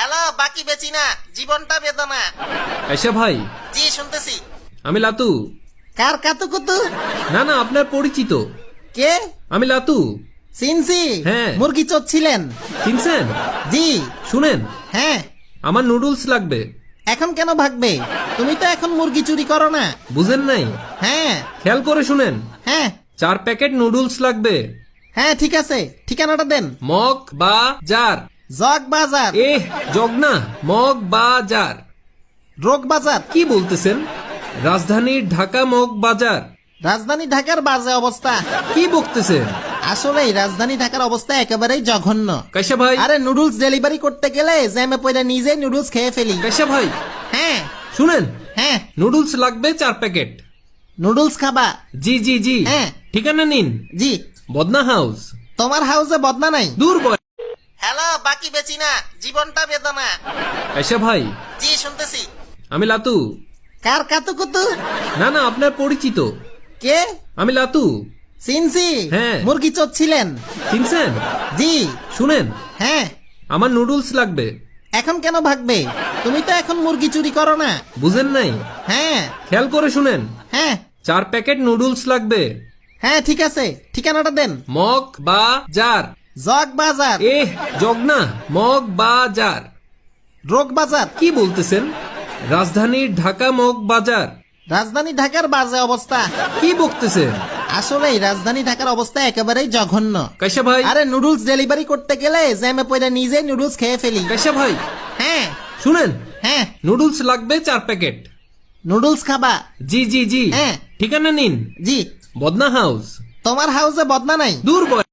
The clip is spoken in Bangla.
হ্যালো, বাকি বেচি না, জীবনটা বেদনা। আয়শা ভাই, জি শুনতেছি। আমি লাতু। কার কাতু কুতু? না না, আপনার পরিচিত। কে? আমি লাতু। সিনসি? হ্যাঁ। মুরগি চচ্ছিলেন? চিনছেন? জি। শুনেন, হ্যাঁ। আমার নুডলস লাগবে। এখন কেন ভাগবে? তুমি তো এখন মুরগি চুরি করো না। বুঝেন নাই? হ্যাঁ। খেয়াল করে শুনেন, হ্যাঁ। 4 প্যাকেট নুডলস লাগবে। হ্যাঁ ঠিক আছে, ঠিকানাটা দেন। মগ বা জার? জগ বাজার। জগ না, মগ বা জার। রোগ বাজার। কি বলতেছেন? রাজধানীর ঢাকা মগ বাজার। রাজধানী ঢাকার বাজে অবস্থা। কি বকতেছেন? আসলেই রাজধানী ঢাকার অবস্থা একেবারেই জঘন্য। কাইসা ভাই, আরে নুডলস ডেলিভারি করতে গেলে জ্যামে পয়লা নিজেই নুডলস খেয়ে ফেলি। কাইসা ভাই, হ্যাঁ। শুনেন, হ্যাঁ। নুডলস লাগবে 4 প্যাকেট। নুডলস খাবা? জি জি জি। হ্যাঁ। ঠিকানা নিন। জি। বদনা হাউস। তোমার হাউসে বদনা নাই? দূর বয়। হ্যালো, বাকি বেচি না, জীবনটা বেদনা। কাইসা ভাই, জি শুনতেছি। আমি লাতু। কার কাতু কুতু? না না, আপনার পরিচিত। কে? আমি লাতু। সিনসি? হ্যাঁ। মুরগি চচ্ছিলেন? চিনছেন? জি। শুনেন, হ্যাঁ। আমার নুডলস লাগবে। এখন কেন ভাগবে? তুমি তো এখন মুরগি চুরি করো না। বুঝেন নাই? হ্যাঁ। খেয়াল করে শুনেন, হ্যাঁ। 4 প্যাকেট নুডলস লাগবে। হ্যাঁ ঠিক আছে, ঠিকানাটা দেন। মগ বা জার? জগ বাজার। জগ না, মগ বা জার। রোগ বাজার। কি বলতেছেন? রাজধানীর ঢাকা মগ বাজার। রাজধানী ঢাকার বাজে অবস্থা। কি বকতেছেন? আসলেই রাজধানী ঢাকার অবস্থা একেবারেই জঘন্য। কাইসা ভাই, আরে নুডলস ডেলিভারি করতে গেলে জ্যামে পয়লা নিজেই নুডলস খেয়ে ফেলি। কাইসা ভাই, হ্যাঁ। শুনেন, হ্যাঁ। নুডলস লাগবে 4 প্যাকেট। নুডলস খাবা? জি জি জি। হ্যাঁ। ঠিকানা নিন। জি। বদনা হাউস। তোমার হাউসে বদনা নাই? দূর বয়।